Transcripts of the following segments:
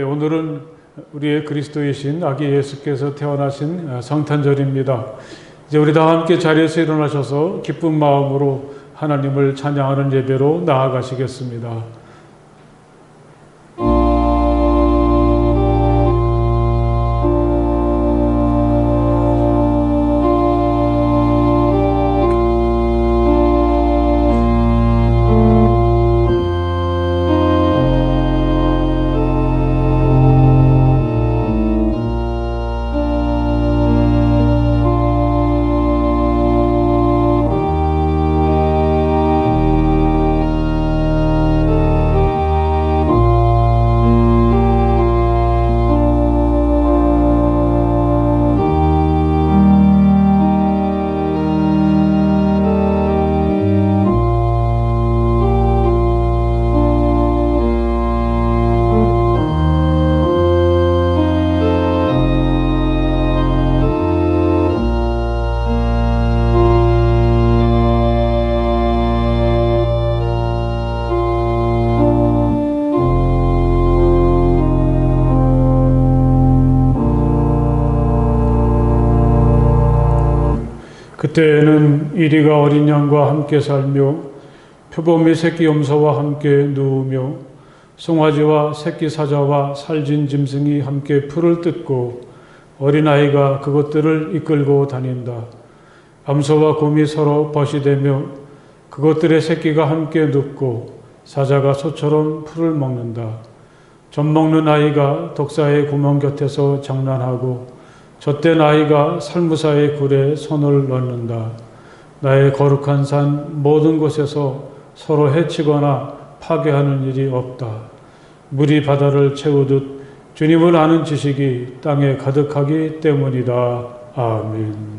오늘은 우리의 그리스도의 신 아기 예수께서 태어나신 성탄절입니다. 이제 우리 다 함께 자리에서 일어나셔서 기쁜 마음으로 하나님을 찬양하는 예배로 나아가시겠습니다. 그때에는 이리가 어린 양과 함께 살며 표범이 새끼 염소와 함께 누우며 송아지와 새끼 사자와 살진 짐승이 함께 풀을 뜯고 어린아이가 그것들을 이끌고 다닌다. 암소와 곰이 서로 벗이되며 그것들의 새끼가 함께 눕고 사자가 소처럼 풀을 먹는다. 젖 먹는 아이가 독사의 구멍 곁에서 장난하고 젖된 아이가 살무사의 굴에 손을 넣는다. 나의 거룩한 산 모든 곳에서 서로 해치거나 파괴하는 일이 없다. 물이 바다를 채우듯 주님을 아는 지식이 땅에 가득하기 때문이다. 아멘.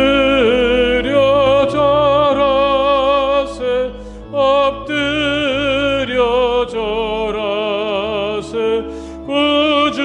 엎드려 절하세 엎드려 절하세 구주나셨네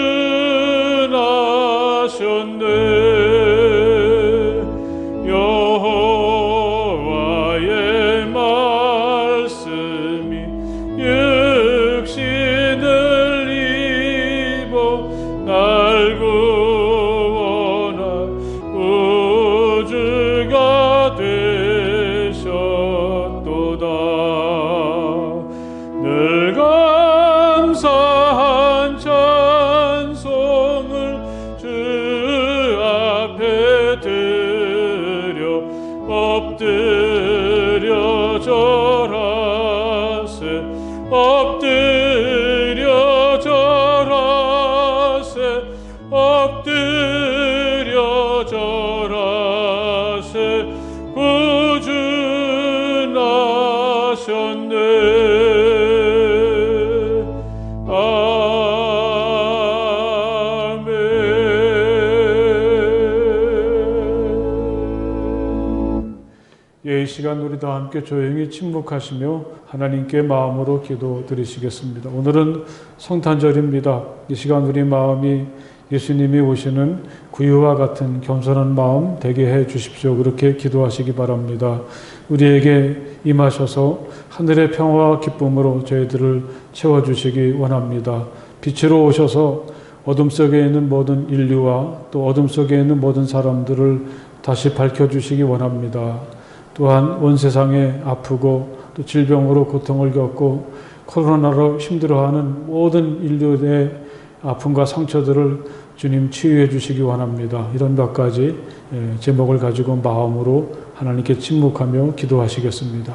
엎드려 절하세 구준하셨네. 아멘. 이 시간 우리 다 함께 조용히 침묵하시며 하나님께 마음으로 기도 드리시겠습니다. 오늘은 성탄절입니다. 이 시간 우리 마음이 예수님이 오시는 구유와 같은 겸손한 마음 되게 해 주십시오. 그렇게 기도하시기 바랍니다. 우리에게 임하셔서 하늘의 평화와 기쁨으로 저희들을 채워주시기 원합니다. 빛으로 오셔서 어둠 속에 있는 모든 인류와 또 어둠 속에 있는 모든 사람들을 다시 밝혀주시기 원합니다. 또한 온 세상에 아프고 또 질병으로 고통을 겪고 코로나로 힘들어하는 모든 인류의 아픔과 상처들을 주님 치유해 주시기 원합니다. 이런 몇 가지 제목을 가지고 마음으로 하나님께 침묵하며 기도하시겠습니다.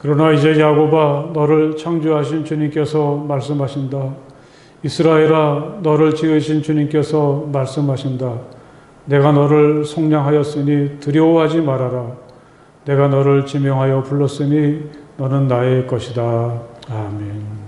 그러나 이제 야곱아 너를 창조하신 주님께서 말씀하신다. 이스라엘아 너를 지으신 주님께서 말씀하신다. 내가 너를 속량하였으니 두려워하지 말아라. 내가 너를 지명하여 불렀으니 너는 나의 것이다. 아멘.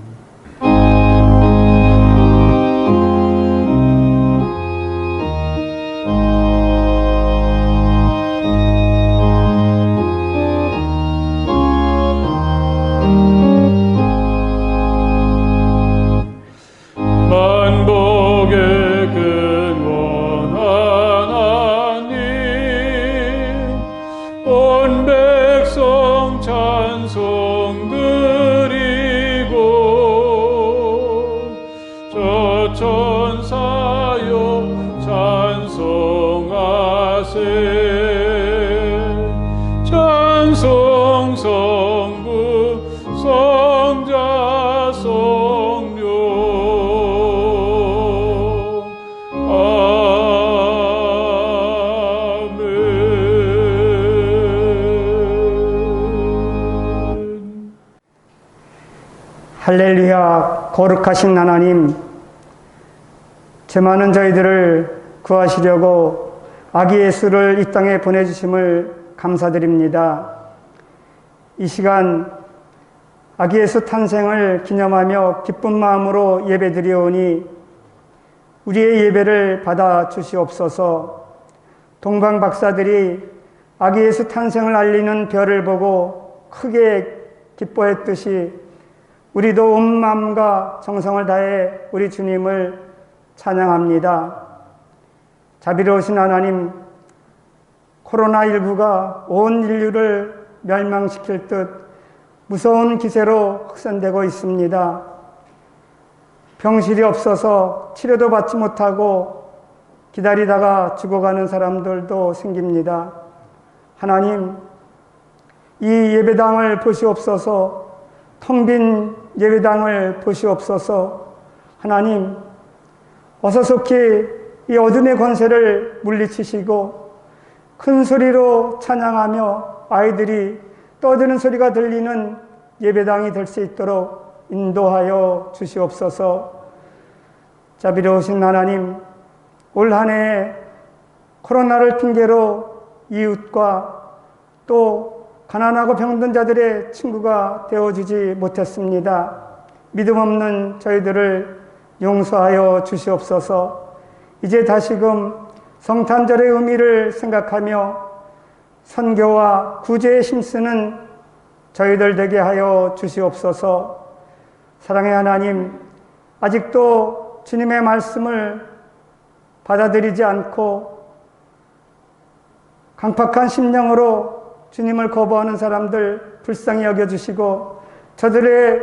할렐루야. 거룩하신 하나님, 죄 많은 저희들을 구하시려고 아기 예수를 이 땅에 보내주심을 감사드립니다. 이 시간 아기 예수 탄생을 기념하며 기쁜 마음으로 예배드리오니 우리의 예배를 받아 주시옵소서. 동방 박사들이 아기 예수 탄생을 알리는 별을 보고 크게 기뻐했듯이 우리도 온 마음과 정성을 다해 우리 주님을 찬양합니다. 자비로우신 하나님, 코로나19가 온 인류를 멸망시킬 듯 무서운 기세로 확산되고 있습니다. 병실이 없어서 치료도 받지 못하고 기다리다가 죽어가는 사람들도 생깁니다. 하나님, 이 예배당을 보시옵소서. 텅 빈 예배당을 보시옵소서. 하나님, 어서 속히 이 어둠의 권세를 물리치시고 큰 소리로 찬양하며 아이들이 떠드는 소리가 들리는 예배당이 될 수 있도록 인도하여 주시옵소서. 자비로우신 하나님, 올 한 해 코로나를 핑계로 이웃과 또 가난하고 병든 자들의 친구가 되어주지 못했습니다. 믿음 없는 저희들을 용서하여 주시옵소서. 이제 다시금 성탄절의 의미를 생각하며 선교와 구제에 힘쓰는 저희들 되게 하여 주시옵소서. 사랑의 하나님, 아직도 주님의 말씀을 받아들이지 않고 강팍한 심령으로 주님을 거부하는 사람들 불쌍히 여겨주시고 저들의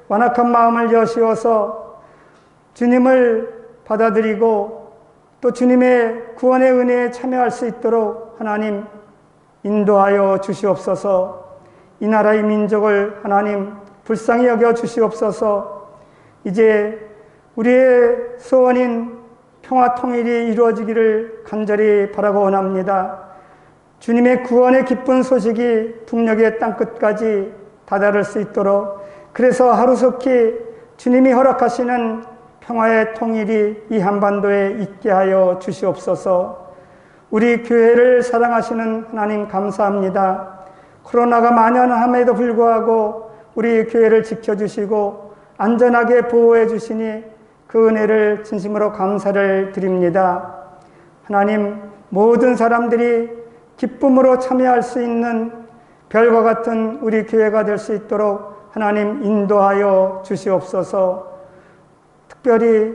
완악한 마음을 여시어서 주님을 받아들이고 또 주님의 구원의 은혜에 참여할 수 있도록 하나님 인도하여 주시옵소서. 이 나라의 민족을 하나님 불쌍히 여겨 주시옵소서. 이제 우리의 소원인 평화 통일이 이루어지기를 간절히 바라고 원합니다. 주님의 구원의 기쁜 소식이 북녘의 땅끝까지 다다를 수 있도록, 그래서 하루속히 주님이 허락하시는 평화의 통일이 이 한반도에 있게 하여 주시옵소서. 우리 교회를 사랑하시는 하나님 감사합니다. 코로나가 만연함에도 불구하고 우리 교회를 지켜주시고 안전하게 보호해 주시니 그 은혜를 진심으로 감사를 드립니다. 하나님, 모든 사람들이 기쁨으로 참여할 수 있는 별과 같은 우리 교회가 될 수 있도록 하나님 인도하여 주시옵소서. 특별히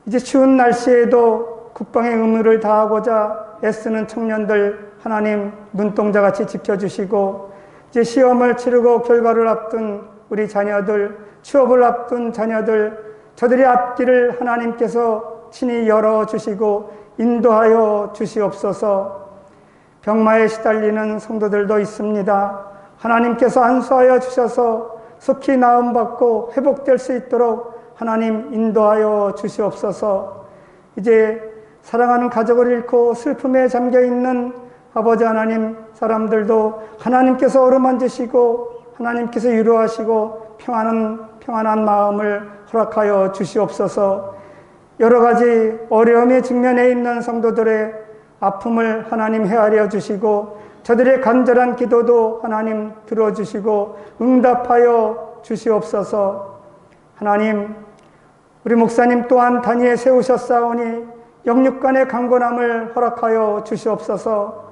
이제 추운 날씨에도 국방의 의무를 다하고자 애쓰는 청년들 하나님 눈동자같이 지켜주시고, 이제 시험을 치르고 결과를 앞둔 우리 자녀들, 취업을 앞둔 자녀들, 저들의 앞길을 하나님께서 친히 열어주시고 인도하여 주시옵소서. 병마에 시달리는 성도들도 있습니다. 하나님께서 안수하여 주셔서 속히 나음받고 회복될 수 있도록 하나님 인도하여 주시옵소서. 이제 사랑하는 가족을 잃고 슬픔에 잠겨있는 아버지 하나님, 사람들도 하나님께서 어루만지시고 하나님께서 위로하시고 평안한 마음을 허락하여 주시옵소서. 여러 가지 어려움에 직면해 있는 성도들의 아픔을 하나님 헤아려 주시고 저들의 간절한 기도도 하나님 들어주시고 응답하여 주시옵소서. 하나님, 우리 목사님 또한 단위에 세우셨사오니 영육간의 강건함을 허락하여 주시옵소서.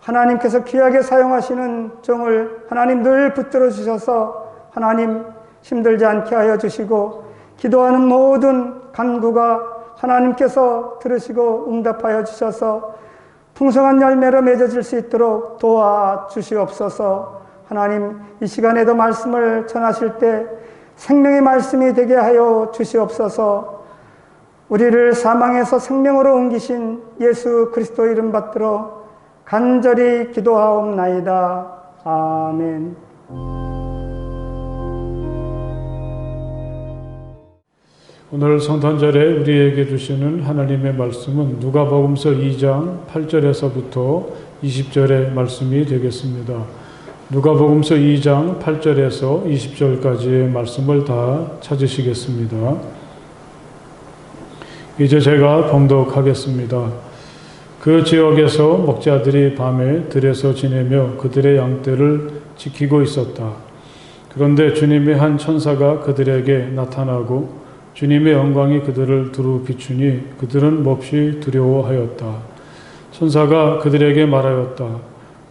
하나님께서 귀하게 사용하시는 종을 하나님 늘 붙들어 주셔서 하나님 힘들지 않게 하여 주시고 기도하는 모든 간구가 하나님께서 들으시고 응답하여 주셔서 풍성한 열매로 맺어질 수 있도록 도와주시옵소서. 하나님, 이 시간에도 말씀을 전하실 때 생명의 말씀이 되게 하여 주시옵소서. 우리를 사망에서 생명으로 옮기신 예수 그리스도 이름 받들어 간절히 기도하옵나이다. 아멘. 오늘 성탄절에 우리에게 주시는 하나님의 말씀은 누가복음서 2장 8절에서부터 20절의 말씀이 되겠습니다. 누가복음서 2장 8절에서 20절까지의 말씀을 다 찾으시겠습니다. 이제 제가 봉독하겠습니다. 그 지역에서 목자들이 밤에 들에서 지내며 그들의 양떼를 지키고 있었다. 그런데 주님의 한 천사가 그들에게 나타나고 주님의 영광이 그들을 두루 비추니 그들은 몹시 두려워하였다. 천사가 그들에게 말하였다.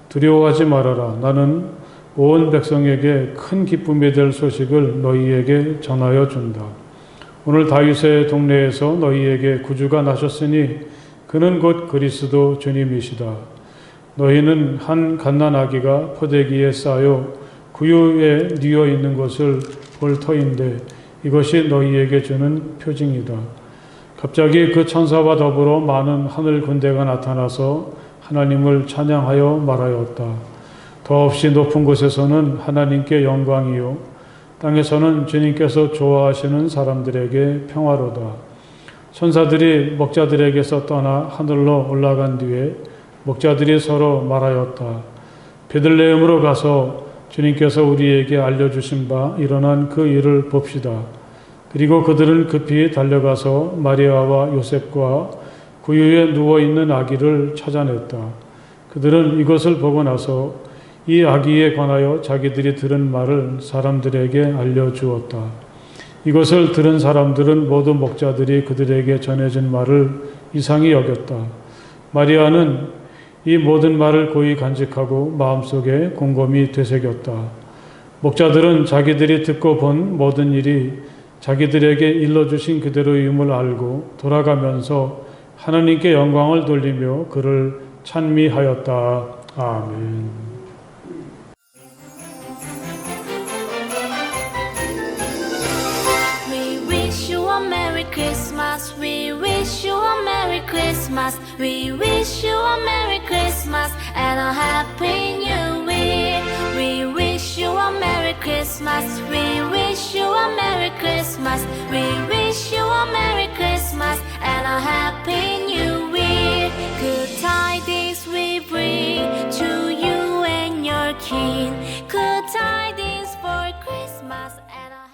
두려워하지 말아라. 나는 온 백성에게 큰 기쁨이 될 소식을 너희에게 전하여 준다. 오늘 다윗의 동네에서 너희에게 구주가 나셨으니 그는 곧 그리스도 주님이시다. 너희는 한 갓난아기가 포대기에 쌓여 구유에 뉘어 있는 것을 볼 터인데 이것이 너희에게 주는 표징이다. 갑자기 그 천사와 더불어 많은 하늘 군대가 나타나서 하나님을 찬양하여 말하였다. 더없이 높은 곳에서는 하나님께 영광이요 땅에서는 주님께서 좋아하시는 사람들에게 평화로다. 천사들이 목자들에게서 떠나 하늘로 올라간 뒤에 목자들이 서로 말하였다. 베들레헴으로 가서 주님께서 우리에게 알려주신 바 일어난 그 일을 봅시다. 그리고 그들은 급히 달려가서 마리아와 요셉과 구유에 누워있는 아기를 찾아냈다. 그들은 이것을 보고 나서 이 아기에 관하여 자기들이 들은 말을 사람들에게 알려주었다. 이것을 들은 사람들은 모두 목자들이 그들에게 전해진 말을 이상히 여겼다. 마리아는 이 모든 말을 고이 간직하고 마음속에 곰곰이 되새겼다. 목자들은 자기들이 듣고 본 모든 일이 자기들에게 일러주신 그대로임을 알고 돌아가면서 하나님께 영광을 돌리며 그를 찬미하였다. 아멘. Christmas, we wish you a Merry Christmas, we wish you a Merry Christmas and a Happy New Year. We wish you a Merry Christmas, we wish you a Merry Christmas, we wish you a Merry Christmas and a Happy New Year. Good tidings we bring to you and your king, good tidings for Christmas and a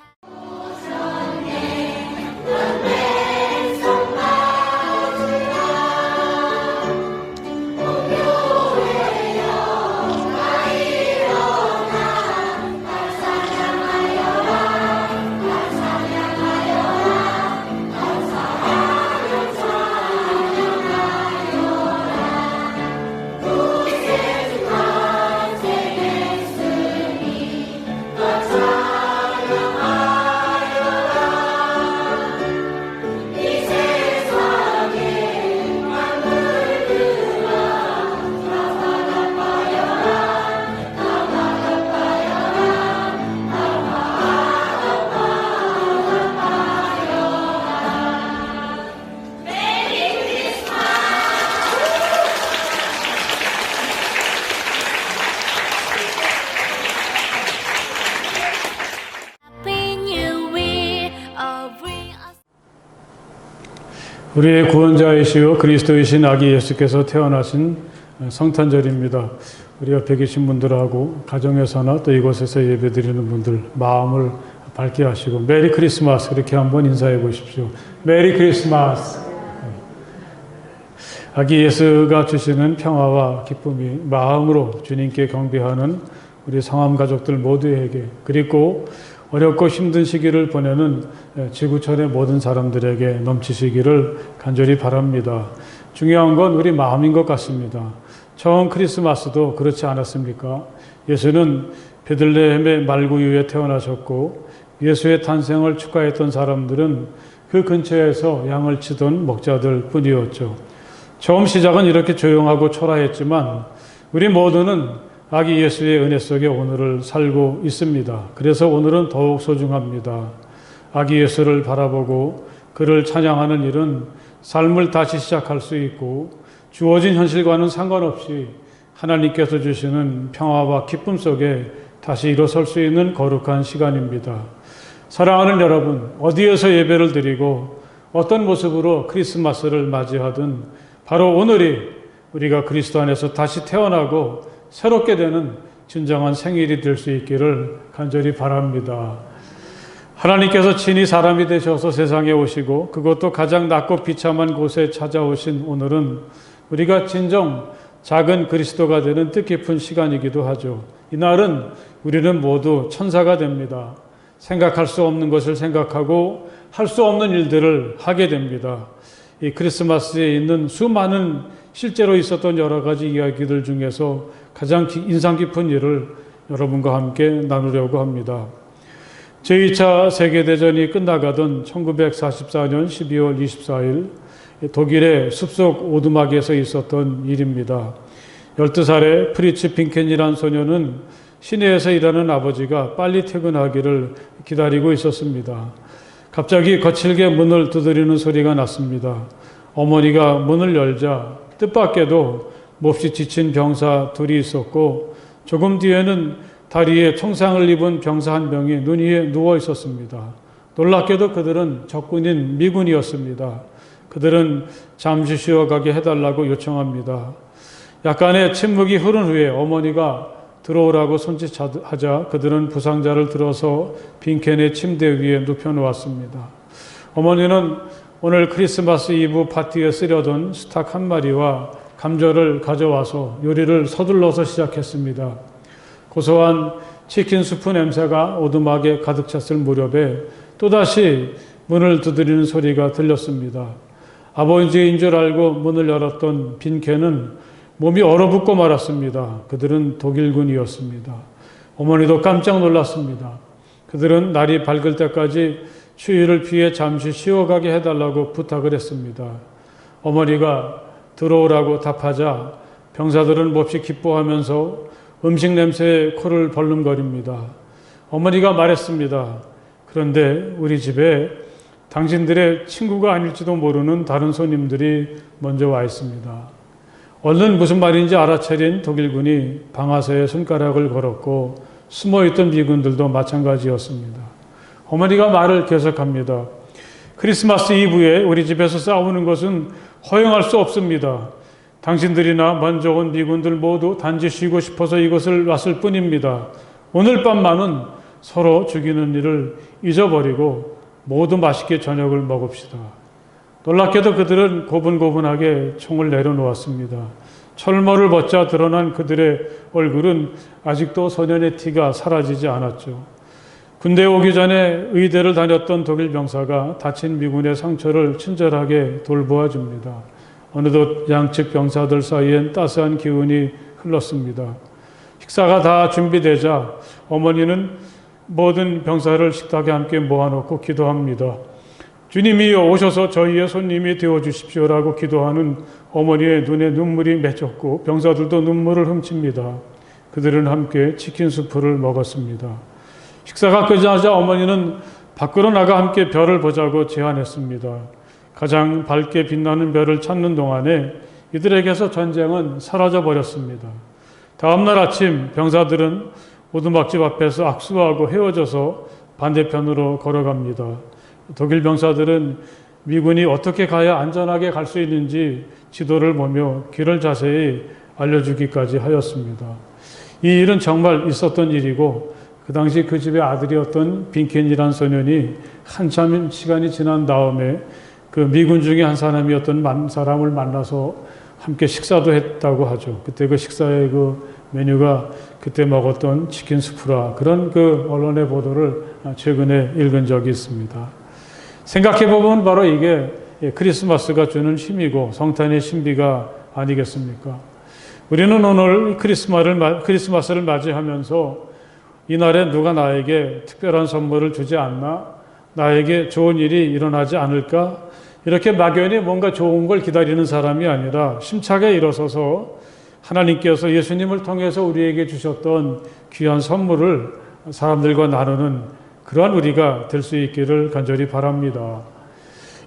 우리의 구원자이시오 그리스도이신 아기 예수께서 태어나신 성탄절입니다. 우리 옆에 계신 분들하고 가정에서나 또 이곳에서 예배드리는 분들 마음을 밝게 하시고 메리 크리스마스 이렇게 한번 인사해 보십시오. 메리 크리스마스. 아기 예수가 주시는 평화와 기쁨이 마음으로 주님께 경배하는 우리 성함 가족들 모두에게 그리고 어렵고 힘든 시기를 보내는 지구촌의 모든 사람들에게 넘치시기를 간절히 바랍니다. 중요한 건 우리 마음인 것 같습니다. 처음 크리스마스도 그렇지 않았습니까? 예수는 베들레헴의 말구유에 태어나셨고 예수의 탄생을 축하했던 사람들은 그 근처에서 양을 치던 목자들 뿐이었죠. 처음 시작은 이렇게 조용하고 초라했지만 우리 모두는 아기 예수의 은혜 속에 오늘을 살고 있습니다. 그래서 오늘은 더욱 소중합니다. 아기 예수를 바라보고 그를 찬양하는 일은 삶을 다시 시작할 수 있고 주어진 현실과는 상관없이 하나님께서 주시는 평화와 기쁨 속에 다시 일어설 수 있는 거룩한 시간입니다. 사랑하는 여러분, 어디에서 예배를 드리고 어떤 모습으로 크리스마스를 맞이하든 바로 오늘이 우리가 그리스도 안에서 다시 태어나고 새롭게 되는 진정한 생일이 될 수 있기를 간절히 바랍니다. 하나님께서 친히 사람이 되셔서 세상에 오시고 그것도 가장 낮고 비참한 곳에 찾아오신 오늘은 우리가 진정 작은 그리스도가 되는 뜻깊은 시간이기도 하죠. 이날은 우리는 모두 천사가 됩니다. 생각할 수 없는 것을 생각하고 할 수 없는 일들을 하게 됩니다. 이 크리스마스에 있는 수많은 실제로 있었던 여러 가지 이야기들 중에서 가장 인상 깊은 일을 여러분과 함께 나누려고 합니다. 제2차 세계대전이 끝나가던 1944년 12월 24일 독일의 숲속 오두막에서 있었던 일입니다. 12살의 프리츠 빈켄이라는 소녀는 시내에서 일하는 아버지가 빨리 퇴근하기를 기다리고 있었습니다. 갑자기 거칠게 문을 두드리는 소리가 났습니다. 어머니가 문을 열자 뜻밖에도 몹시 지친 병사 둘이 있었고 조금 뒤에는 다리에 총상을 입은 병사 한 명이 눈 위에 누워 있었습니다. 놀랍게도 그들은 적군인 미군이었습니다. 그들은 잠시 쉬어가게 해달라고 요청합니다. 약간의 침묵이 흐른 후에 어머니가 들어오라고 손짓하자 그들은 부상자를 들어서 빈켄의 침대 위에 눕혀놓았습니다. 어머니는 오늘 크리스마스 이브 파티에 쓰려던 스탁 한 마리와 감자를 가져와서 요리를 서둘러서 시작했습니다. 고소한 치킨 수프 냄새가 오두막에 가득 찼을 무렵에 또다시 문을 두드리는 소리가 들렸습니다. 아버지인 줄 알고 문을 열었던 빈캔은 몸이 얼어붙고 말았습니다. 그들은 독일군이었습니다. 어머니도 깜짝 놀랐습니다. 그들은 날이 밝을 때까지 추위를 피해 잠시 쉬어가게 해달라고 부탁을 했습니다. 어머니가 들어오라고 답하자 병사들은 몹시 기뻐하면서 음식 냄새에 코를 벌름거립니다. 어머니가 말했습니다. 그런데 우리 집에 당신들의 친구가 아닐지도 모르는 다른 손님들이 먼저 와 있습니다. 얼른 무슨 말인지 알아차린 독일군이 방아쇠에 손가락을 걸었고 숨어있던 미군들도 마찬가지였습니다. 어머니가 말을 계속합니다. 크리스마스 이브에 우리 집에서 싸우는 것은 허용할 수 없습니다. 당신들이나 먼저 온 미군들 모두 단지 쉬고 싶어서 이곳을 왔을 뿐입니다. 오늘 밤만은 서로 죽이는 일을 잊어버리고 모두 맛있게 저녁을 먹읍시다. 놀랍게도 그들은 고분고분하게 총을 내려놓았습니다. 철모를 벗자 드러난 그들의 얼굴은 아직도 소년의 티가 사라지지 않았죠. 군대에 오기 전에 의대를 다녔던 독일 병사가 다친 미군의 상처를 친절하게 돌보아 줍니다. 어느덧 양측 병사들 사이엔 따스한 기운이 흘렀습니다. 식사가 다 준비되자 어머니는 모든 병사를 식탁에 함께 모아놓고 기도합니다. 주님이여 오셔서 저희의 손님이 되어주십시오라고 기도하는 어머니의 눈에 눈물이 맺혔고 병사들도 눈물을 훔칩니다. 그들은 함께 치킨 수프를 먹었습니다. 식사가 끝나자 어머니는 밖으로 나가 함께 별을 보자고 제안했습니다. 가장 밝게 빛나는 별을 찾는 동안에 이들에게서 전쟁은 사라져 버렸습니다. 다음 날 아침 병사들은 오두막집 앞에서 악수하고 헤어져서 반대편으로 걸어갑니다. 독일 병사들은 미군이 어떻게 가야 안전하게 갈 수 있는지 지도를 보며 길을 자세히 알려주기까지 하였습니다. 이 일은 정말 있었던 일이고 그 당시 그 집의 아들이었던 빈켄이라는 소년이 한참 시간이 지난 다음에 그 미군 중에 한 사람이었던 사람을 만나서 함께 식사도 했다고 하죠. 그때 그 식사의 그 메뉴가 그때 먹었던 치킨 수프라, 그런 그 언론의 보도를 최근에 읽은 적이 있습니다. 생각해보면 바로 이게 크리스마스가 주는 힘이고 성탄의 신비가 아니겠습니까? 우리는 오늘 크리스마스를 맞이하면서 이날에 누가 나에게 특별한 선물을 주지 않나? 나에게 좋은 일이 일어나지 않을까? 이렇게 막연히 뭔가 좋은 걸 기다리는 사람이 아니라 심차게 일어서서 하나님께서 예수님을 통해서 우리에게 주셨던 귀한 선물을 사람들과 나누는 그러한 우리가 될 수 있기를 간절히 바랍니다.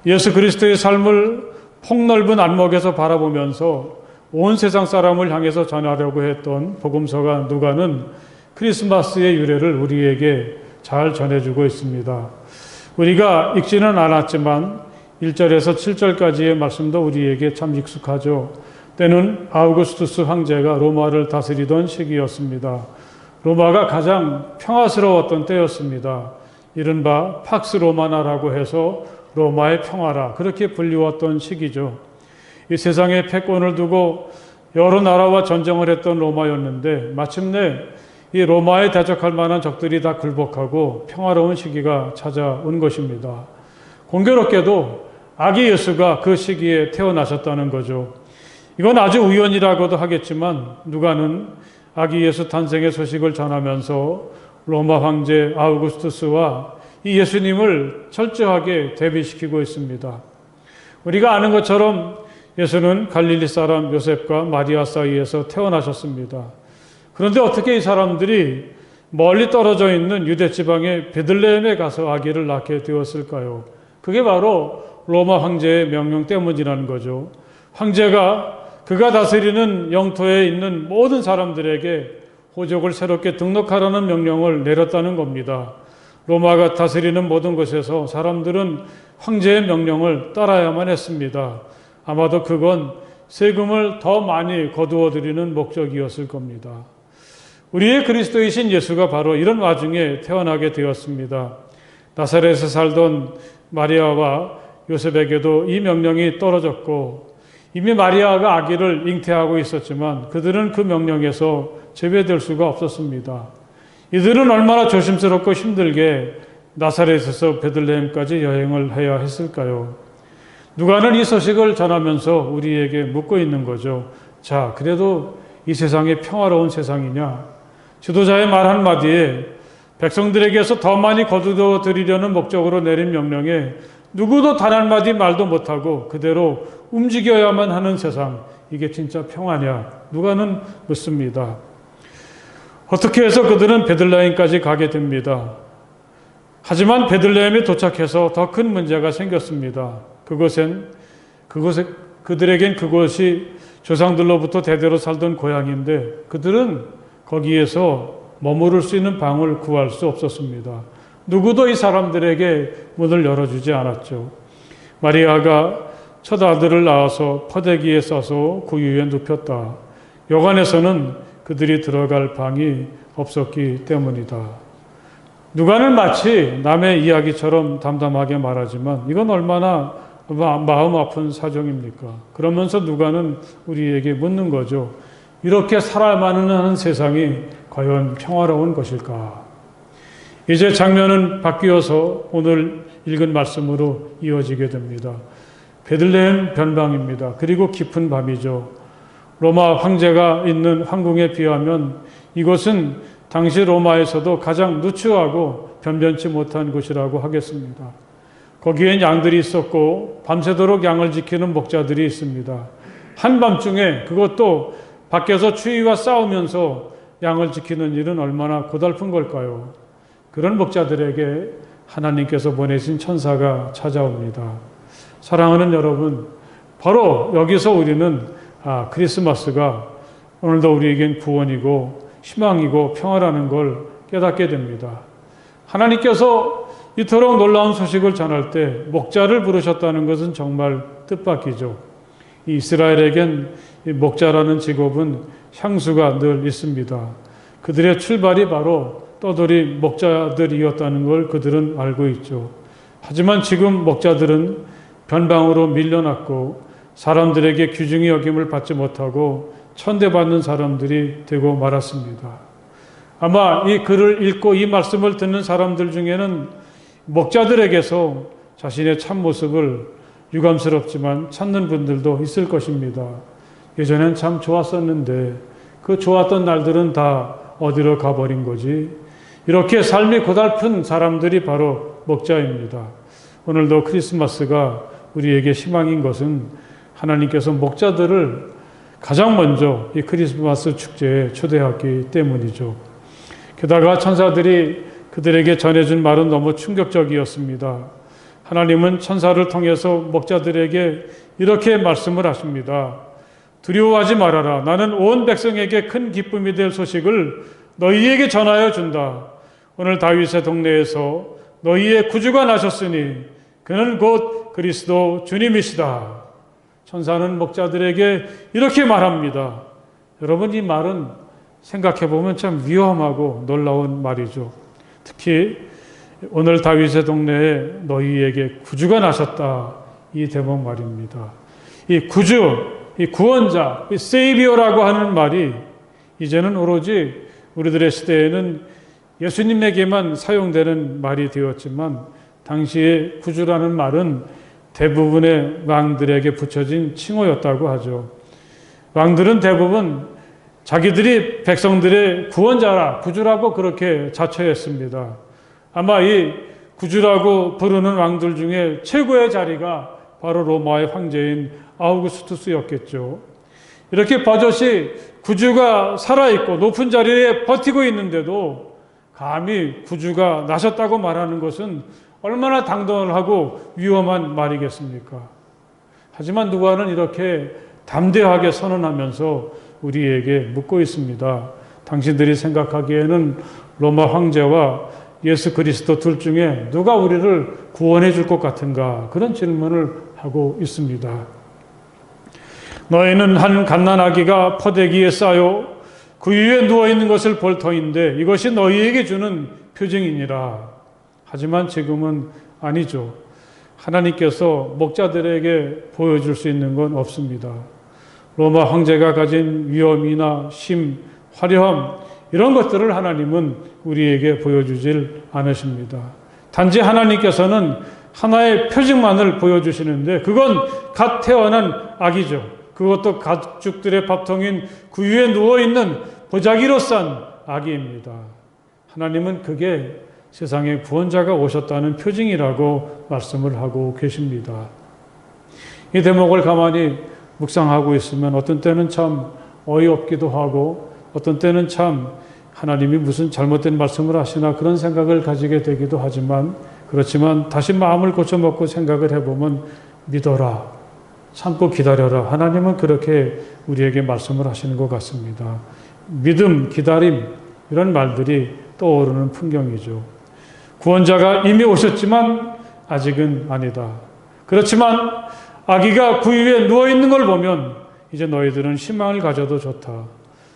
예수 그리스도의 삶을 폭넓은 안목에서 바라보면서 온 세상 사람을 향해서 전하려고 했던 복음서가 누가는 크리스마스의 유래를 우리에게 잘 전해주고 있습니다. 우리가 읽지는 않았지만 1절에서 7절까지의 말씀도 우리에게 참 익숙하죠. 때는 아우구스투스 황제가 로마를 다스리던 시기였습니다. 로마가 가장 평화스러웠던 때였습니다. 이른바 팍스 로마나라고 해서 로마의 평화라 그렇게 불리웠던 시기죠. 이 세상에 패권을 두고 여러 나라와 전쟁을 했던 로마였는데 마침내 이 로마에 대적할 만한 적들이 다 굴복하고 평화로운 시기가 찾아온 것입니다. 공교롭게도 아기 예수가 그 시기에 태어나셨다는 거죠. 이건 아주 우연이라고도 하겠지만 누가는 아기 예수 탄생의 소식을 전하면서 로마 황제 아우구스투스와 이 예수님을 철저하게 대비시키고 있습니다. 우리가 아는 것처럼 예수는 갈릴리 사람 요셉과 마리아 사이에서 태어나셨습니다. 그런데 어떻게 이 사람들이 멀리 떨어져 있는 유대 지방의 베들레헴에 가서 아기를 낳게 되었을까요? 그게 바로 로마 황제의 명령 때문이라는 거죠. 황제가 그가 다스리는 영토에 있는 모든 사람들에게 호족을 새롭게 등록하라는 명령을 내렸다는 겁니다. 로마가 다스리는 모든 곳에서 사람들은 황제의 명령을 따라야만 했습니다. 아마도 그건 세금을 더 많이 거두어 드리는 목적이었을 겁니다. 우리의 그리스도이신 예수가 바로 이런 와중에 태어나게 되었습니다. 나사렛에 살던 마리아와 요셉에게도 이 명령이 떨어졌고 이미 마리아가 아기를 잉태하고 있었지만 그들은 그 명령에서 제외될 수가 없었습니다. 이들은 얼마나 조심스럽고 힘들게 나사렛에서 베들레헴까지 여행을 해야 했을까요? 누가는 이 소식을 전하면서 우리에게 묻고 있는 거죠. 자, 그래도 이 세상이 평화로운 세상이냐? 지도자의 말 한마디에 백성들에게서 더 많이 거두어 드리려는 목적으로 내린 명령에 누구도 단 한마디 말도 못하고 그대로 움직여야만 하는 세상, 이게 진짜 평화냐? 누가는 묻습니다. 어떻게 해서 그들은 베들레헴까지 가게 됩니다. 하지만 베들레헴에 도착해서 더 큰 문제가 생겼습니다. 그들에겐 그곳이 조상들로부터 대대로 살던 고향인데 그들은 거기에서 머무를 수 있는 방을 구할 수 없었습니다. 누구도 이 사람들에게 문을 열어주지 않았죠. 마리아가 첫 아들을 낳아서 퍼대기에 싸서 그 위에 눕혔다. 여관에서는 그들이 들어갈 방이 없었기 때문이다. 누가는 마치 남의 이야기처럼 담담하게 말하지만 이건 얼마나 마음 아픈 사정입니까? 그러면서 누가는 우리에게 묻는 거죠. 이렇게 살아야만 하는 세상이 과연 평화로운 것일까? 이제 장면은 바뀌어서 오늘 읽은 말씀으로 이어지게 됩니다. 베들레헴 변방입니다. 그리고 깊은 밤이죠. 로마 황제가 있는 황궁에 비하면 이곳은 당시 로마에서도 가장 누추하고 변변치 못한 곳이라고 하겠습니다. 거기엔 양들이 있었고 밤새도록 양을 지키는 목자들이 있습니다. 한밤중에 그것도 밖에서 추위와 싸우면서 양을 지키는 일은 얼마나 고달픈 걸까요? 그런 목자들에게 하나님께서 보내신 천사가 찾아옵니다. 사랑하는 여러분, 바로 여기서 우리는 크리스마스가 오늘도 우리에겐 구원이고 희망이고 평화라는 걸 깨닫게 됩니다. 하나님께서 이토록 놀라운 소식을 전할 때 목자를 부르셨다는 것은 정말 뜻밖이죠. 이스라엘에겐 이 목자라는 직업은 향수가 늘 있습니다. 그들의 출발이 바로 떠돌이 목자들이었다는 걸 그들은 알고 있죠. 하지만 지금 목자들은 변방으로 밀려났고 사람들에게 귀중히 여김을 받지 못하고 천대받는 사람들이 되고 말았습니다. 아마 이 글을 읽고 이 말씀을 듣는 사람들 중에는 목자들에게서 자신의 참모습을 유감스럽지만 찾는 분들도 있을 것입니다. 예전엔 참 좋았었는데 그 좋았던 날들은 다 어디로 가버린 거지? 이렇게 삶이 고달픈 사람들이 바로 목자입니다. 오늘도 크리스마스가 우리에게 희망인 것은 하나님께서 목자들을 가장 먼저 이 크리스마스 축제에 초대했기 때문이죠. 게다가 천사들이 그들에게 전해준 말은 너무 충격적이었습니다. 하나님은 천사를 통해서 목자들에게 이렇게 말씀을 하십니다. 두려워하지 말아라. 나는 온 백성에게 큰 기쁨이 될 소식을 너희에게 전하여 준다. 오늘 다윗의 동네에서 너희의 구주가 나셨으니 그는 곧 그리스도 주님이시다. 천사는 목자들에게 이렇게 말합니다. 여러분, 이 말은 생각해보면 참 위험하고 놀라운 말이죠. 특히 오늘 다윗의 동네에 너희에게 구주가 나셨다. 이 대목 말입니다. 이 구주, 이 구원자, 이 세이비어라고 하는 말이 이제는 오로지 우리들의 시대에는 예수님에게만 사용되는 말이 되었지만 당시에 구주라는 말은 대부분의 왕들에게 붙여진 칭호였다고 하죠. 왕들은 대부분 자기들이 백성들의 구원자라, 구주라고 그렇게 자처했습니다. 아마 이 구주라고 부르는 왕들 중에 최고의 자리가 바로 로마의 황제인 아우구스투스였겠죠. 이렇게 버젓이 구주가 살아있고 높은 자리에 버티고 있는데도 감히 구주가 나셨다고 말하는 것은 얼마나 당돌하고 위험한 말이겠습니까? 하지만 누가는 이렇게 담대하게 선언하면서 우리에게 묻고 있습니다. 당신들이 생각하기에는 로마 황제와 예수 그리스도 둘 중에 누가 우리를 구원해 줄 것 같은가? 그런 질문을 하고 있습니다. 너희는 한 갓난아기가 포대기에 싸요 그 위에 누워있는 것을 볼 터인데 이것이 너희에게 주는 표징이니라. 하지만 지금은 아니죠. 하나님께서 목자들에게 보여줄 수 있는 건 없습니다. 로마 황제가 가진 위엄이나 심, 화려함 이런 것들을 하나님은 우리에게 보여주질 않으십니다. 단지 하나님께서는 하나의 표징만을 보여주시는데 그건 갓 태어난 아기죠. 그것도 가축들의 밥통인 그 위에 누워있는 보자기로 싼 아기입니다. 하나님은 그게 세상에 구원자가 오셨다는 표징이라고 말씀을 하고 계십니다. 이 대목을 가만히 묵상하고 있으면 어떤 때는 참 어이없기도 하고 어떤 때는 참 하나님이 무슨 잘못된 말씀을 하시나 그런 생각을 가지게 되기도 하지만 그렇지만 다시 마음을 고쳐먹고 생각을 해보면 믿어라, 참고 기다려라. 하나님은 그렇게 우리에게 말씀을 하시는 것 같습니다. 믿음, 기다림 이런 말들이 떠오르는 풍경이죠. 구원자가 이미 오셨지만 아직은 아니다. 그렇지만 아기가 그 위에 누워있는 걸 보면 이제 너희들은 희망을 가져도 좋다.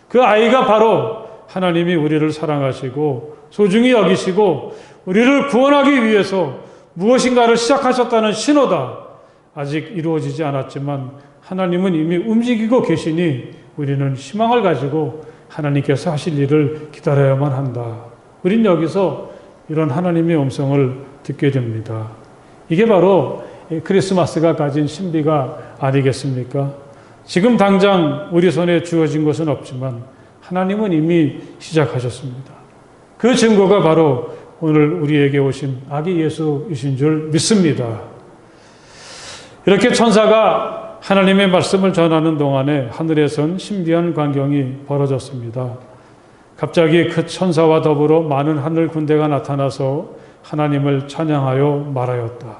그 아이가 바로 하나님이 우리를 사랑하시고 소중히 여기시고 우리를 구원하기 위해서 무엇인가를 시작하셨다는 신호다. 아직 이루어지지 않았지만 하나님은 이미 움직이고 계시니 우리는 희망을 가지고 하나님께서 하실 일을 기다려야만 한다. 우린 여기서 이런 하나님의 음성을 듣게 됩니다. 이게 바로 크리스마스가 가진 신비가 아니겠습니까? 지금 당장 우리 손에 주어진 것은 없지만 하나님은 이미 시작하셨습니다. 그 증거가 바로 오늘 우리에게 오신 아기 예수이신 줄 믿습니다. 이렇게 천사가 하나님의 말씀을 전하는 동안에 하늘에선 신비한 광경이 벌어졌습니다. 갑자기 그 천사와 더불어 많은 하늘 군대가 나타나서 하나님을 찬양하여 말하였다.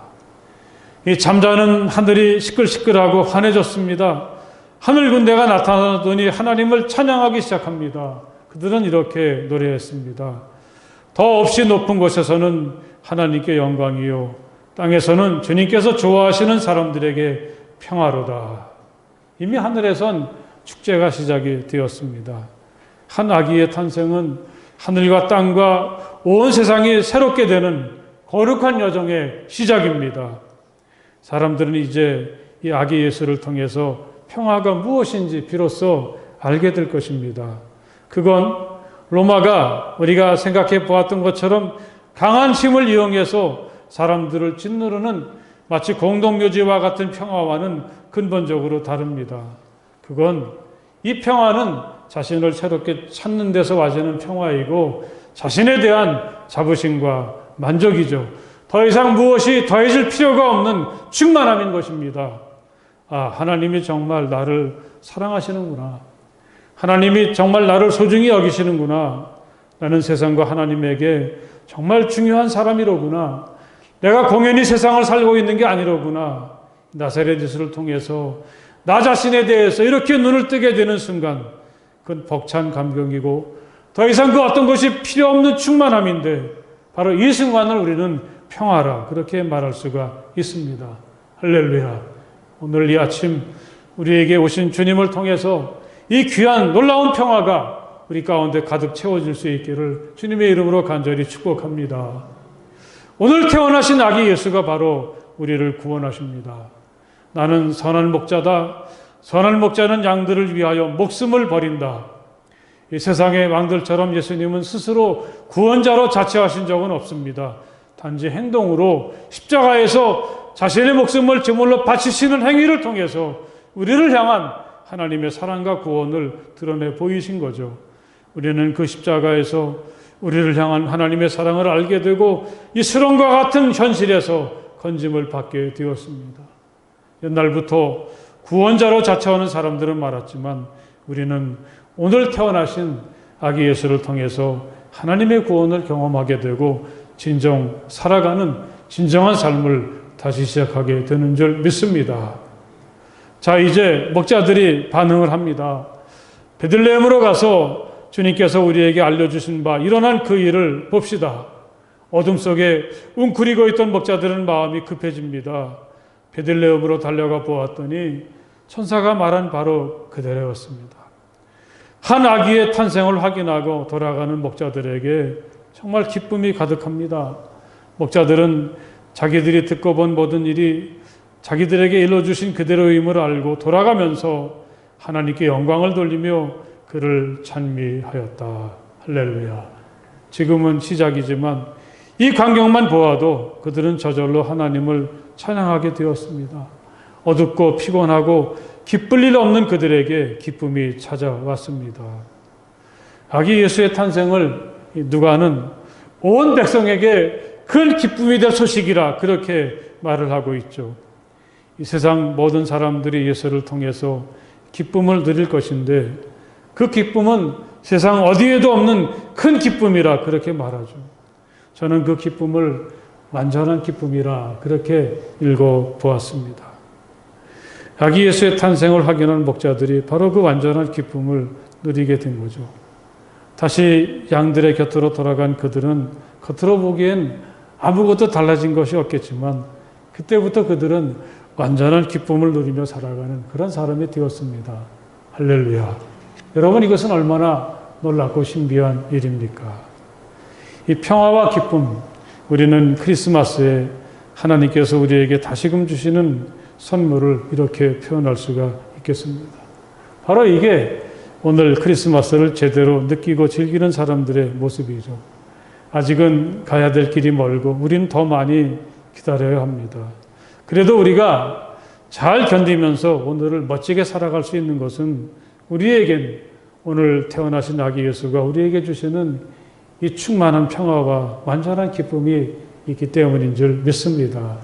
이 잠자는 하늘이 시끌시끌하고 환해졌습니다. 하늘 군대가 나타나더니 하나님을 찬양하기 시작합니다. 그들은 이렇게 노래했습니다. 더 없이 높은 곳에서는 하나님께 영광이요 땅에서는 주님께서 좋아하시는 사람들에게 평화로다. 이미 하늘에선 축제가 시작이 되었습니다. 한 아기의 탄생은 하늘과 땅과 온 세상이 새롭게 되는 거룩한 여정의 시작입니다. 사람들은 이제 이 아기 예수를 통해서 평화가 무엇인지 비로소 알게 될 것입니다. 그건 로마가 우리가 생각해 보았던 것처럼 강한 힘을 이용해서 사람들을 짓누르는 마치 공동묘지와 같은 평화와는 근본적으로 다릅니다. 그건 이 평화는 자신을 새롭게 찾는 데서 와지는 평화이고 자신에 대한 자부심과 만족이죠. 더 이상 무엇이 더해질 필요가 없는 충만함인 것입니다. 아, 하나님이 정말 나를 사랑하시는구나. 하나님이 정말 나를 소중히 여기시는구나. 나는 세상과 하나님에게 정말 중요한 사람이로구나. 내가 공연히 세상을 살고 있는 게 아니로구나. 나사렛 예수를 통해서 나 자신에 대해서 이렇게 눈을 뜨게 되는 순간 그건 벅찬 감격이고 더 이상 그 어떤 것이 필요 없는 충만함인데 바로 이 순간을 우리는 평화라 그렇게 말할 수가 있습니다. 할렐루야. 오늘 이 아침 우리에게 오신 주님을 통해서 이 귀한 놀라운 평화가 우리 가운데 가득 채워질 수 있기를 주님의 이름으로 간절히 축복합니다. 오늘 태어나신 아기 예수가 바로 우리를 구원하십니다. 나는 선한 목자다. 선한 목자는 양들을 위하여 목숨을 버린다. 이 세상의 왕들처럼 예수님은 스스로 구원자로 자처하신 적은 없습니다. 단지 행동으로 십자가에서 자신의 목숨을 제물로 바치시는 행위를 통해서 우리를 향한 하나님의 사랑과 구원을 드러내 보이신 거죠. 우리는 그 십자가에서 우리를 향한 하나님의 사랑을 알게 되고 이 수렁과 같은 현실에서 건짐을 받게 되었습니다. 옛날부터 구원자로 자처하는 사람들은 많았지만 우리는 오늘 태어나신 아기 예수를 통해서 하나님의 구원을 경험하게 되고 진정 살아가는 진정한 삶을 다시 시작하게 되는 줄 믿습니다. 자, 이제 목자들이 반응을 합니다. 베들레헴으로 가서 주님께서 우리에게 알려주신 바 일어난 그 일을 봅시다. 어둠 속에 웅크리고 있던 목자들은 마음이 급해집니다. 베들레헴으로 달려가 보았더니 천사가 말한 바로 그대로였습니다. 한 아기의 탄생을 확인하고 돌아가는 목자들에게 정말 기쁨이 가득합니다. 목자들은 자기들이 듣고 본 모든 일이 자기들에게 일러주신 그대로임을 알고 돌아가면서 하나님께 영광을 돌리며 그를 찬미하였다. 할렐루야. 지금은 시작이지만 이 광경만 보아도 그들은 저절로 하나님을 찬양하게 되었습니다. 어둡고 피곤하고 기쁠 일 없는 그들에게 기쁨이 찾아왔습니다. 아기 예수의 탄생을 누가는 온 백성에게 큰 기쁨이 될 소식이라 그렇게 말을 하고 있죠. 이 세상 모든 사람들이 예수를 통해서 기쁨을 누릴 것인데 그 기쁨은 세상 어디에도 없는 큰 기쁨이라 그렇게 말하죠. 저는 그 기쁨을 완전한 기쁨이라 그렇게 읽어보았습니다. 아기 예수의 탄생을 확인한 목자들이 바로 그 완전한 기쁨을 누리게 된 거죠. 다시 양들의 곁으로 돌아간 그들은 겉으로 보기엔 아무것도 달라진 것이 없겠지만 그때부터 그들은 완전한 기쁨을 누리며 살아가는 그런 사람이 되었습니다. 할렐루야. 여러분, 이것은 얼마나 놀랍고 신비한 일입니까? 이 평화와 기쁨, 우리는 크리스마스에 하나님께서 우리에게 다시금 주시는 선물을 이렇게 표현할 수가 있겠습니다. 바로 이게 오늘 크리스마스를 제대로 느끼고 즐기는 사람들의 모습이죠. 아직은 가야 될 길이 멀고 우리는 더 많이 기다려야 합니다. 그래도 우리가 잘 견디면서 오늘을 멋지게 살아갈 수 있는 것은 우리에겐 오늘 태어나신 아기 예수가 우리에게 주시는 이 충만한 평화와 완전한 기쁨이 있기 때문인 줄 믿습니다.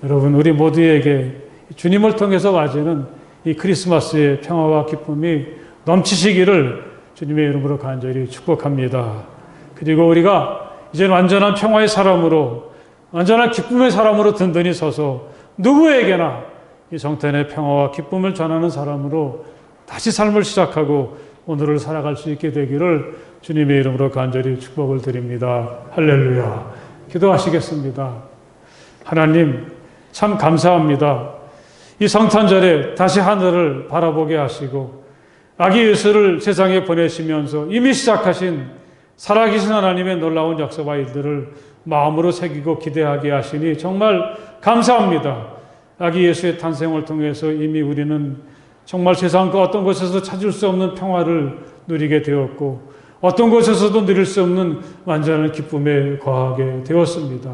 여러분, 우리 모두에게 주님을 통해서 맞이는 이 크리스마스의 평화와 기쁨이 넘치시기를 주님의 이름으로 간절히 축복합니다. 그리고 우리가 이제 완전한 평화의 사람으로, 완전한 기쁨의 사람으로 든든히 서서 누구에게나 이 성탄의 평화와 기쁨을 전하는 사람으로 다시 삶을 시작하고 오늘을 살아갈 수 있게 되기를 주님의 이름으로 간절히 축복을 드립니다. 할렐루야. 기도하시겠습니다. 하나님, 참 감사합니다. 이 성탄절에 다시 하늘을 바라보게 하시고 아기 예수를 세상에 보내시면서 이미 시작하신 살아계신 하나님의 놀라운 역사와 일들을 마음으로 새기고 기대하게 하시니 정말 감사합니다. 아기 예수의 탄생을 통해서 이미 우리는 정말 세상 그 어떤 곳에서 찾을 수 없는 평화를 누리게 되었고 어떤 곳에서도 누릴 수 없는 완전한 기쁨에 거하게 되었습니다.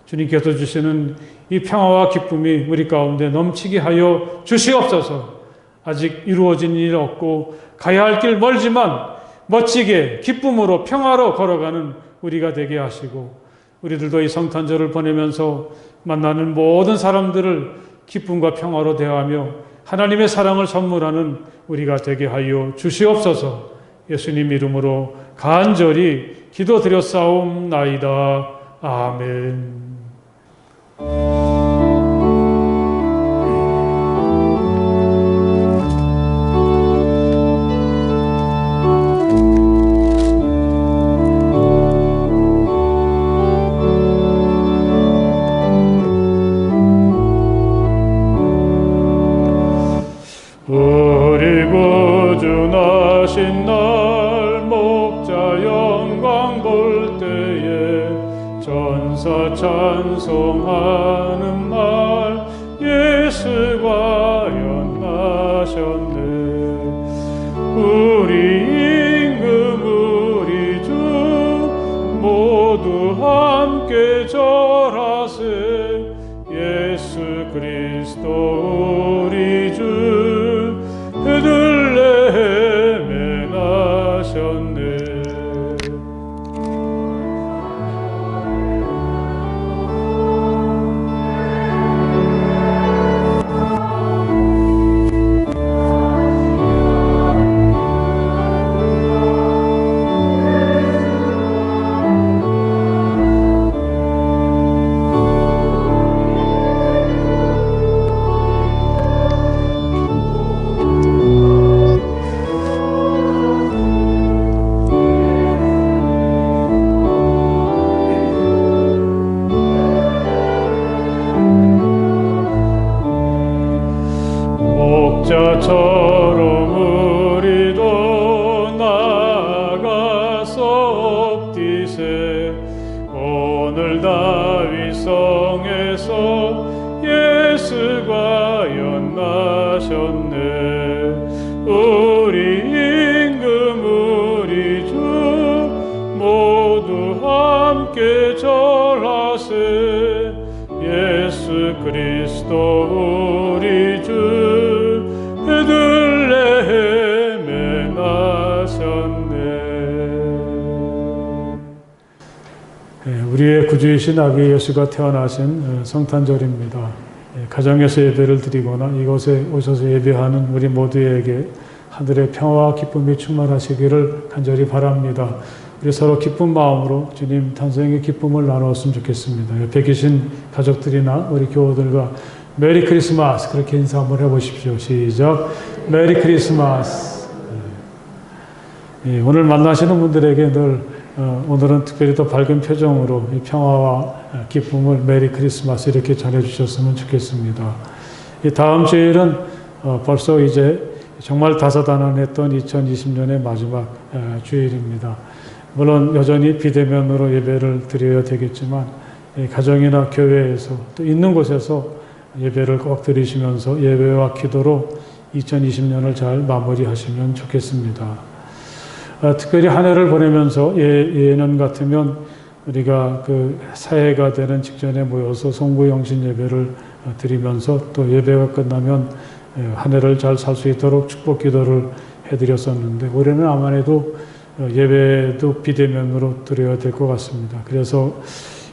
주님께서 주시는 이 평화와 기쁨이 우리 가운데 넘치게 하여 주시옵소서. 아직 이루어진 일 없고 가야 할 길 멀지만 멋지게 기쁨으로 평화로 걸어가는 우리가 되게 하시고 우리들도 이 성탄절을 보내면서 만나는 모든 사람들을 기쁨과 평화로 대하며 하나님의 사랑을 선물하는 우리가 되게 하여 주시옵소서. 예수님 이름으로 간절히 기도드렸사옵나이다. 아멘. 우리 구주나신 날 목자 영광 볼 때에 전사 찬송하는 날 예수가 연하셨네. 우리 임금 우리 주 모두 함께 절하세. 예수 그리스도 우리 주 베들레헴에 나셨네. 목자처럼 우리도 나아가서 엎디세. 오늘 다윗성에서 땅에서 예수가 연나셨네. 우리 임금 우리 주 모두 함께 절하세. 예수 그리스도 우리 주 베들레헴에 나셨네. 우리의 구주이신 아기 예수가 태어나신 성탄절입니다. 가정에서 예배를 드리거나 이곳에 오셔서 예배하는 우리 모두에게 하늘의 평화와 기쁨이 충만하시기를 간절히 바랍니다. 우리 서로 기쁜 마음으로 주님 탄생의 기쁨을 나누었으면 좋겠습니다. 옆에 계신 가족들이나 우리 교우들과 메리 크리스마스 그렇게 인사 한번 해보십시오. 시작. 메리 크리스마스. 오늘 만나시는 분들에게 늘 오늘은 특별히 더 밝은 표정으로 이 평화와 기쁨을 메리 크리스마스 이렇게 전해주셨으면 좋겠습니다. 이 다음 주일은 벌써 이제 정말 다사다난했던 2020년의 마지막 주일입니다. 물론 여전히 비대면으로 예배를 드려야 되겠지만 가정이나 교회에서 또 있는 곳에서 예배를 꼭 드리시면서 예배와 기도로 2020년을 잘 마무리하시면 좋겠습니다. 특별히 한 해를 보내면서 예년 같으면 우리가 그 새해가 되는 직전에 모여서 송구영신 예배를 드리면서 또 예배가 끝나면 한 해를 잘 살 수 있도록 축복 기도를 해드렸었는데 올해는 아무래도 예배도 비대면으로 드려야 될 것 같습니다. 그래서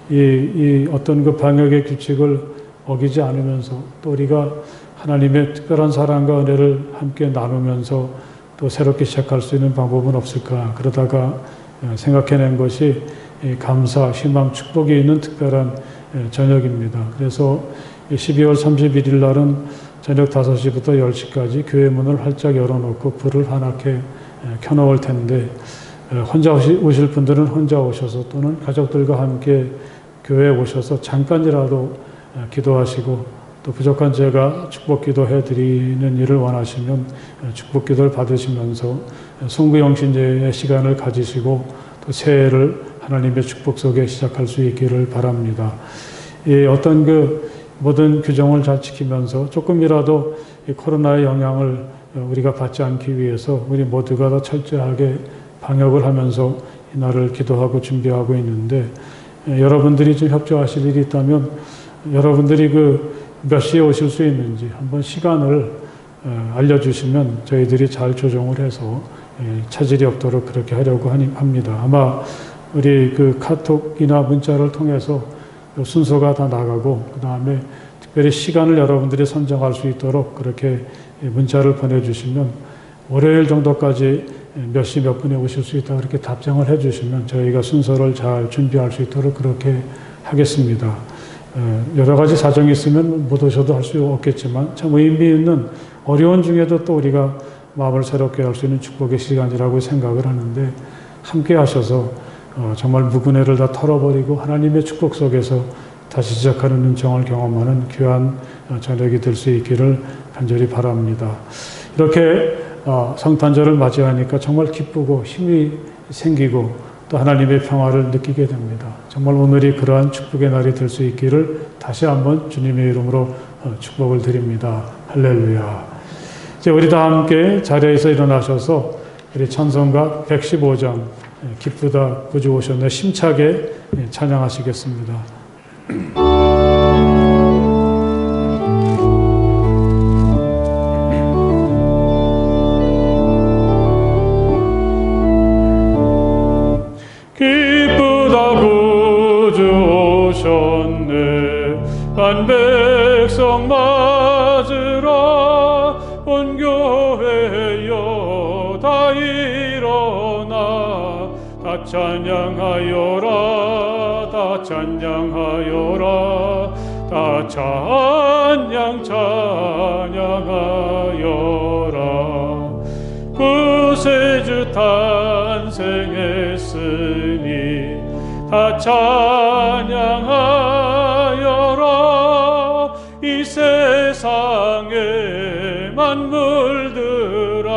이 어떤 그 방역의 규칙을 어기지 않으면서 또 우리가 하나님의 특별한 사랑과 은혜를 함께 나누면서 또 새롭게 시작할 수 있는 방법은 없을까 그러다가 생각해낸 것이 감사, 희망, 축복이 있는 특별한 저녁입니다. 그래서 12월 31일 날은 저녁 5시부터 10시까지 교회 문을 활짝 열어놓고 불을 환하게 켜놓을 텐데 혼자 오실 분들은 혼자 오셔서 또는 가족들과 함께 교회에 오셔서 잠깐이라도 기도하시고 또 부족한 제가 축복 기도해 드리는 일을 원하시면 축복 기도를 받으시면서 송구영신제의 시간을 가지시고 또 새해를 하나님의 축복 속에 시작할 수 있기를 바랍니다. 어떤 그 모든 규정을 잘 지키면서 조금이라도 이 코로나의 영향을 우리가 받지 않기 위해서 우리 모두가 더 철저하게 방역을 하면서 이날을 기도하고 준비하고 있는데 여러분들이 좀 협조하실 일이 있다면 여러분들이 그 몇 시에 오실 수 있는지 한번 시간을 알려주시면 저희들이 잘 조정을 해서 차질이 없도록 그렇게 하려고 합니다. 아마 우리 그 카톡이나 문자를 통해서 순서가 다 나가고 그 다음에 특별히 시간을 여러분들이 선정할 수 있도록 그렇게 문자를 보내주시면 월요일 정도까지 몇 시 몇 분에 오실 수 있다 그렇게 답장을 해주시면 저희가 순서를 잘 준비할 수 있도록 그렇게 하겠습니다. 여러 가지 사정이 있으면 못 오셔도 할 수 없겠지만 참 의미 있는 어려운 중에도 또 우리가 마음을 새롭게 할 수 있는 축복의 시간이라고 생각을 하는데 함께 하셔서 정말 묵은애를 다 털어버리고 하나님의 축복 속에서 다시 시작하는 은총을 경험하는 귀한 저녁이 될 수 있기를 간절히 바랍니다. 이렇게 성탄절을 맞이하니까 정말 기쁘고 힘이 생기고 또 하나님의 평화를 느끼게 됩니다. 정말 오늘이 그러한 축복의 날이 될 수 있기를 다시 한번 주님의 이름으로 축복을 드립니다. 할렐루야. 이제 우리 다 함께 자리에서 일어나셔서 우리 찬송가 115장 기쁘다 구주 오셨네 힘차게 찬양하시겠습니다. 기쁘다 구주 오셨네 한 백성 맞으라 온 교회여 다 일어나 다 찬양하여라 다 찬양하여라 다 찬양하여라 구세주 탄생했으니 다 찬양하여라 이 세상의 만물들아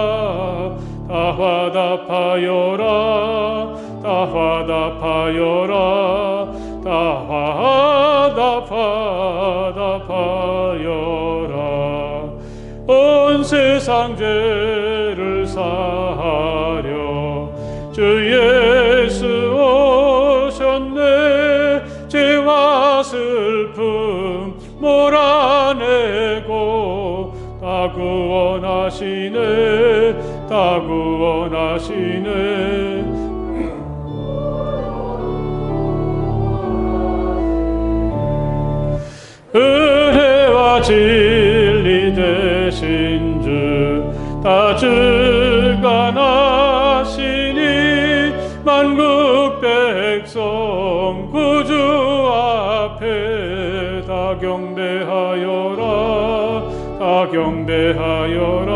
다 화답하여라 다 화답하여라 다 화답하여라 세상 죄를 사하려 주 예수 오셨네. 죄와 슬픔 몰아내고 다 구원하시네. 다 구원하시네. 은혜와 진리 되신 주 다 주관하시니 만국 백성 구주 앞에 다 경배하여라. 다 경배하여라.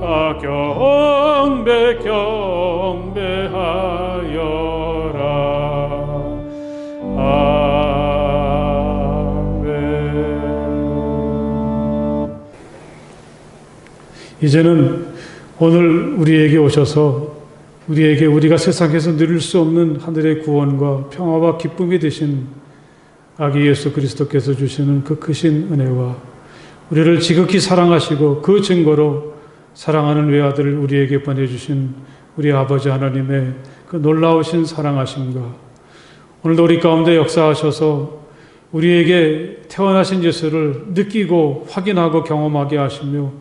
다 경배하여라. 이제는 오늘 우리에게 오셔서 우리에게 우리가 세상에서 누릴 수 없는 하늘의 구원과 평화와 기쁨이 되신 아기 예수 그리스도께서 주시는 그 크신 은혜와 우리를 지극히 사랑하시고 그 증거로 사랑하는 외아들을 우리에게 보내주신 우리 아버지 하나님의 그 놀라우신 사랑하심과 오늘도 우리 가운데 역사하셔서 우리에게 태어나신 예수를 느끼고 확인하고 경험하게 하시며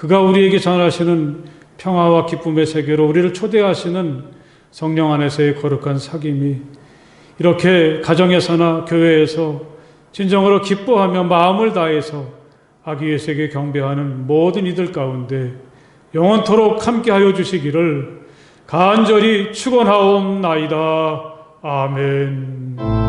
그가 우리에게 전하시는 평화와 기쁨의 세계로 우리를 초대하시는 성령 안에서의 거룩한 사귐이 이렇게 가정에서나 교회에서 진정으로 기뻐하며 마음을 다해서 아기 예수에게 경배하는 모든 이들 가운데 영원토록 함께하여 주시기를 간절히 축원하옵나이다. 아멘.